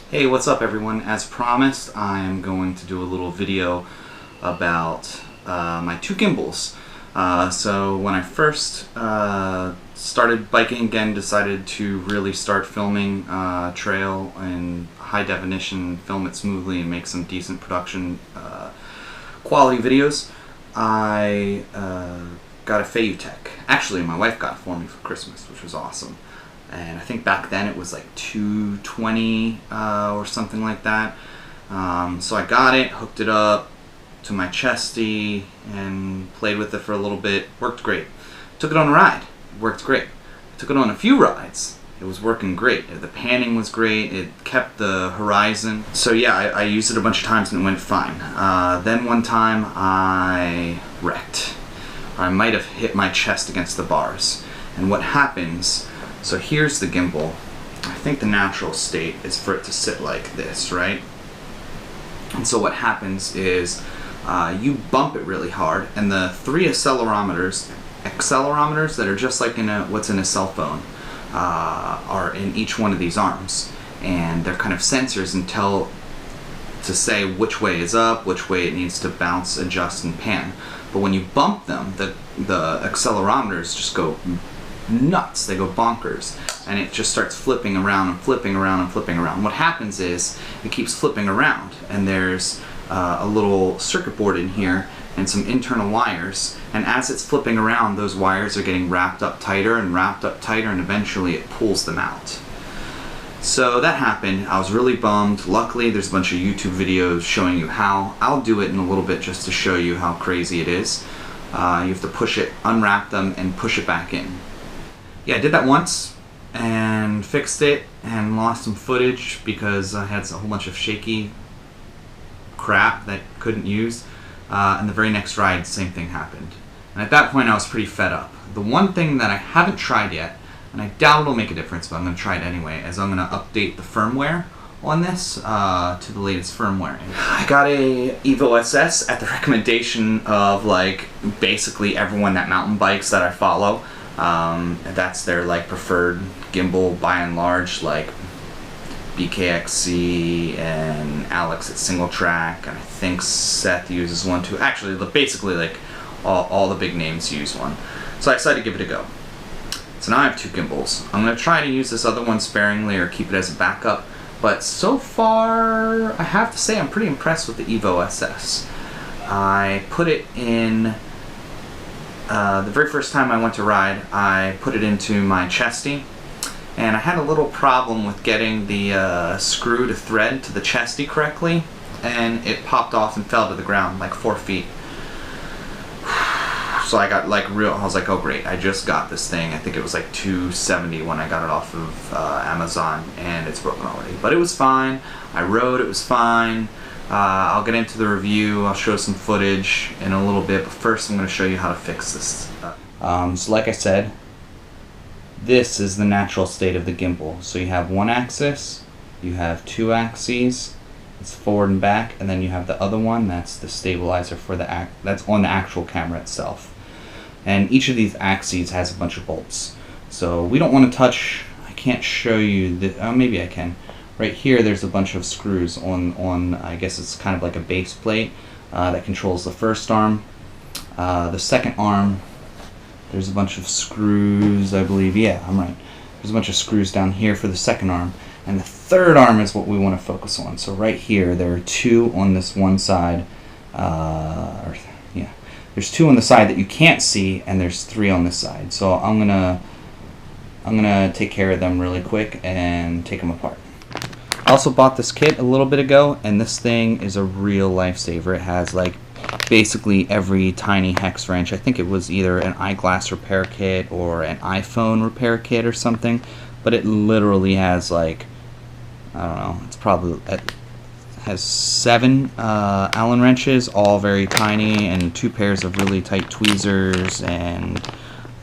Hey, what's up everyone? As promised, I am going to do a little video about my two gimbals. So when I first started biking again, decided to really start filming trail in high definition, film it smoothly and make some decent production quality videos, I got a FeiyuTech. Actually, my wife got it for me for Christmas, which was awesome. And I think back then it was like $220 or something like that. So I got it, hooked it up to my chesty, and played with it for a little bit. Worked great. Took it on a ride. It worked great. Took it on a few rides. It was working great. The panning was great. It kept the horizon. So yeah, I used it a bunch of times and it went fine. Then one time I wrecked. I might have hit my chest against the bars. And what happens... So here's the gimbal. I think the natural state is for it to sit like this, right? And so what happens is you bump it really hard, and the three accelerometers that are just like in what's in a cell phone are in each one of these arms, and they're kind of sensors and tell to say which way is up, which way it needs to bounce, adjust, and pan. But when you bump them, the accelerometers just go nuts. They go bonkers, and it just starts flipping around and flipping around and flipping around. What happens is it keeps flipping around, and there's a little circuit board in here and some internal wires, and as it's flipping around, those wires are getting wrapped up tighter and wrapped up tighter, and eventually it pulls them out. So that happened. I was really bummed. Luckily there's a bunch of YouTube videos showing you how. I'll do it in a little bit just to show you how crazy it is. You have to push it, unwrap them, and push it back in. Yeah, I did that once and fixed it and lost some footage because I had a whole bunch of shaky crap that I couldn't use. And the very next ride, same thing happened. And at that point I was pretty fed up. The one thing that I haven't tried yet, and I doubt it'll make a difference, but I'm going to try it anyway, is I'm going to update the firmware on this to the latest firmware. I got a Evo SS at the recommendation of like basically everyone that mountain bikes that I follow. That's their like preferred gimbal by and large, like BKXC and Alex at Single Track, and I think Seth uses one too. Actually, basically like all the big names use one. So I decided to give it a go. So now I have two gimbals. I'm going to try to use this other one sparingly or keep it as a backup, but so far I have to say I'm pretty impressed with the Evo SS. I put it in the very first time I went to ride, I put it into my chesty, and I had a little problem with getting the screw to thread to the chesty correctly, and it popped off and fell to the ground like 4 feet. So I got like I was like, oh great, I just got this thing. I think it was like $270 when I got it off of Amazon, and it's broken already. But it was fine. I rode, it was fine. I'll get into the review, I'll show some footage in a little bit, but first I'm going to show you how to fix this. So like I said, this is the natural state of the gimbal. So you have one axis, you have two axes, it's forward and back, and then you have the other one, that's the stabilizer for the that's on the actual camera itself. And each of these axes has a bunch of bolts. So we don't want to touch, I can't show you, maybe I can. Right here there's a bunch of screws on I guess it's kind of like a base plate that controls the first arm. The second arm, there's a bunch of screws, I believe. Yeah, I'm right. There's a bunch of screws down here for the second arm. And the third arm is what we want to focus on. So right here there are two on this one side. There's two on the side that you can't see, and there's three on this side. So I'm gonna take care of them really quick and take them apart. I also bought this kit a little bit ago, and this thing is a real lifesaver. It has like basically every tiny hex wrench. I think it was either an eyeglass repair kit or an iPhone repair kit or something, but it literally has like, I don't know, it's probably, it has 7 Allen wrenches, all very tiny, and 2 pairs of really tight tweezers, and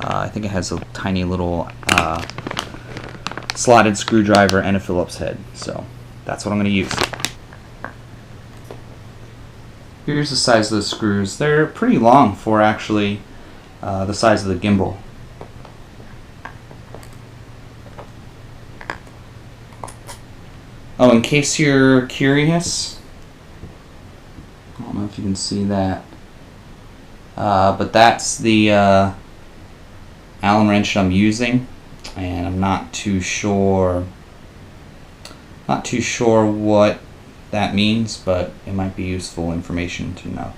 I think it has a tiny little slotted screwdriver and a Phillips head. So that's what I'm going to use. Here's the size of the screws. They're pretty long for actually the size of the gimbal. Oh, in case you're curious, I don't know if you can see that, but that's the Allen wrench I'm using, and I'm not too sure what that means, but it might be useful information to know.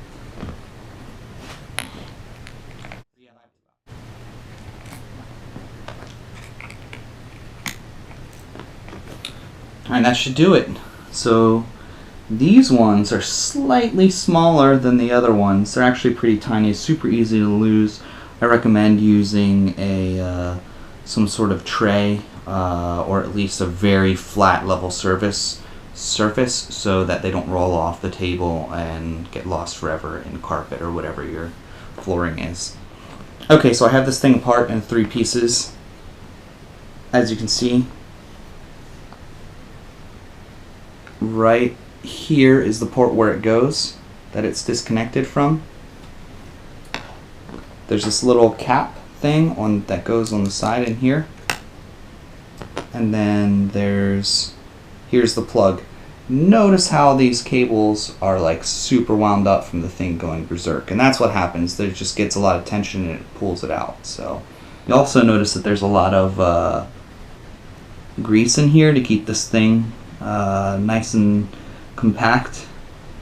Alright, that should do it. So these ones are slightly smaller than the other ones. They're actually pretty tiny. It's super easy to lose. I recommend using a some sort of tray or at least a very flat level surface so that they don't roll off the table and get lost forever in carpet or whatever your flooring is. Okay, so I have this thing apart in 3 pieces. As you can see, right here is the port where it goes, that it's disconnected from. There's this little cap thing that goes on the side in here, and then here's the plug. Notice how these cables are like super wound up from the thing going berserk, and that's what happens. There just gets a lot of tension and it pulls it out. So you also notice that there's a lot of grease in here to keep this thing nice and compact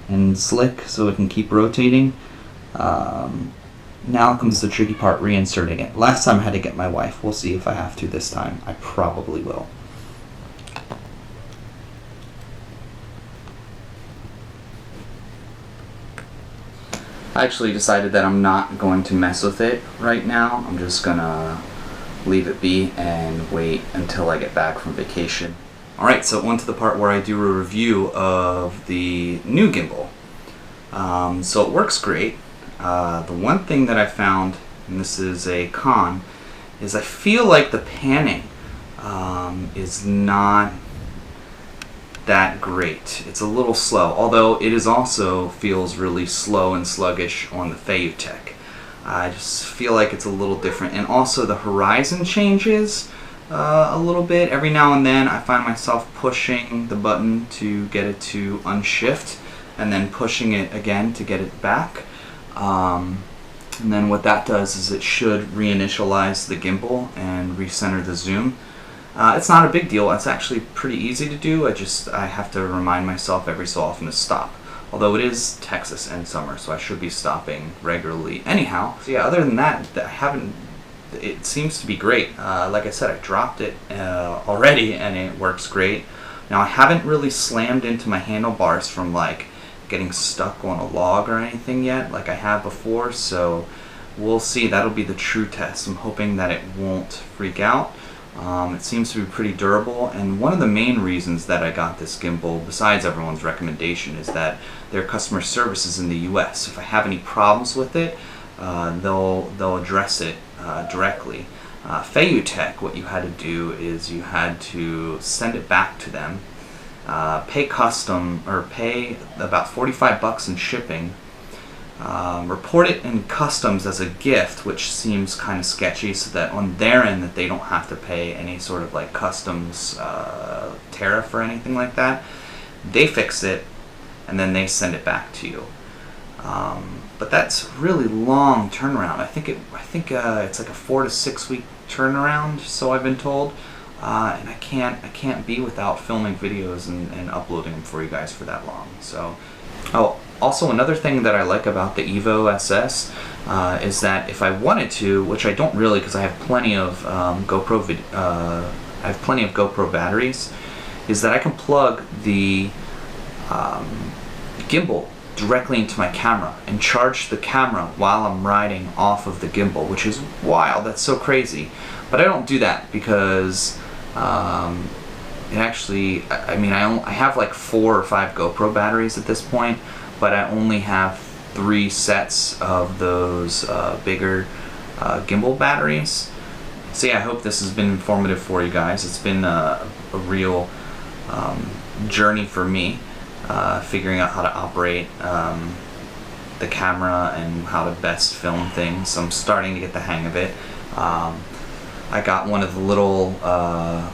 and slick so it can keep rotating. Now comes the tricky part, reinserting it. Last time I had to get my wife. We'll see if I have to this time. I probably will. I actually decided that I'm not going to mess with it right now. I'm just gonna leave it be and wait until I get back from vacation. Alright, so on to the part where I do a review of the new gimbal. So it works great. The one thing that I found, and this is a con, is I feel like the panning is not that great. It's a little slow, although it is also feels really slow and sluggish on the FeiyuTech. I just feel like it's a little different, and also the horizon changes a little bit. Every now and then I find myself pushing the button to get it to unshift and then pushing it again to get it back. And then what that does is it should reinitialize the gimbal and recenter the zoom. It's not a big deal. It's actually pretty easy to do. I have to remind myself every so often to stop. Although it is Texas and summer, so I should be stopping regularly anyhow. So yeah, other than that, it seems to be great. Like I said, I dropped it already and it works great. Now I haven't really slammed into my handlebars from like getting stuck on a log or anything yet like I have before, so we'll see. That'll be the true test. I'm hoping that it won't freak out. It seems to be pretty durable, and one of the main reasons that I got this gimbal, besides everyone's recommendation, is that their customer service is in the US. If I have any problems with it, they'll address it directly. FeiyuTech, what you had to do is you had to send it back to them, pay custom, or pay about $45 in shipping, report it in customs as a gift, which seems kind of sketchy, so that on their end that they don't have to pay any sort of like customs tariff or anything like that. They fix it and then they send it back to you. But that's really long turnaround. I think it's like a 4 to 6 week turnaround, so I've been told. And I can't be without filming videos and uploading them for you guys for that long. So, oh, also another thing that I like about the Evo SS is that if I wanted to, which I don't really, because I have plenty of GoPro batteries, is that I can plug the gimbal directly into my camera and charge the camera while I'm riding off of the gimbal, which is wild. That's so crazy. But I don't do that because it actually, I have like 4 or 5 GoPro batteries at this point, but I only have 3 sets of those bigger gimbal batteries. So yeah, I hope this has been informative for you guys. It's been a real journey for me, figuring out how to operate the camera and how to best film things. So I'm starting to get the hang of it. I got one of the little, I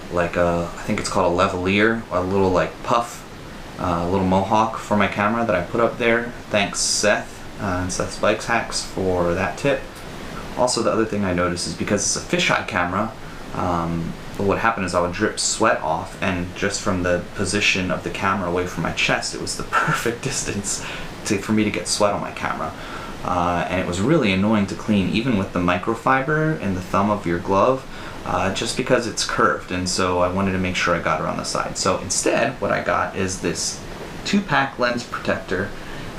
think it's called a lavalier, a little like puff, little mohawk for my camera that I put up there. Thanks Seth and Seth's Bikes Hacks for that tip. Also, the other thing I noticed is because it's a fisheye camera, what happened is I would drip sweat off, and just from the position of the camera away from my chest, it was the perfect distance for me to get sweat on my camera. And it was really annoying to clean, even with the microfiber in the thumb of your glove, just because it's curved, and so I wanted to make sure I got it on the side. So instead, what I got is this 2-pack lens protector.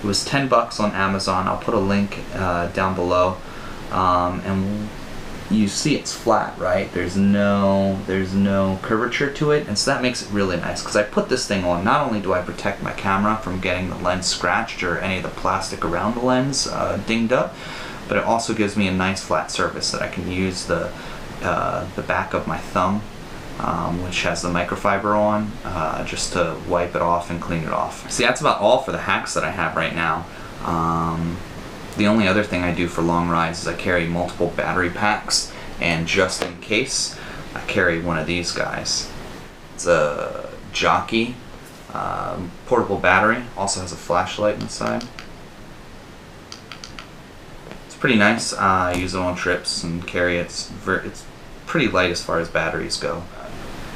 It was 10 bucks on Amazon. I'll put a link down below. And you see it's flat, right? There's no curvature to it, and so that makes it really nice, because I put this thing on, not only do I protect my camera from getting the lens scratched or any of the plastic around the lens dinged up, but it also gives me a nice flat surface that I can use the back of my thumb, which has the microfiber on, just to wipe it off and clean it off. See, that's about all for the hacks that I have right now. The only other thing I do for long rides is I carry multiple battery packs, and just in case, I carry one of these guys. It's a Jockey portable battery, also has a flashlight inside. It's pretty nice. I use it on trips and carry it. It's pretty light as far as batteries go.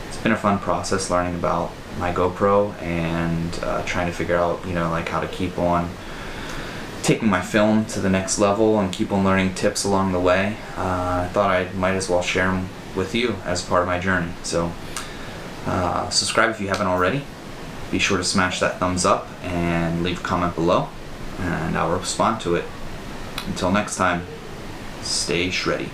It's been a fun process learning about my GoPro and trying to figure out, like how to keep on taking my film to the next level and keep on learning tips along the way. I thought I might as well share them with you as part of my journey. So subscribe if you haven't already. Be sure to smash that thumbs up and leave a comment below, and I'll respond to it. Until next time, stay shreddy.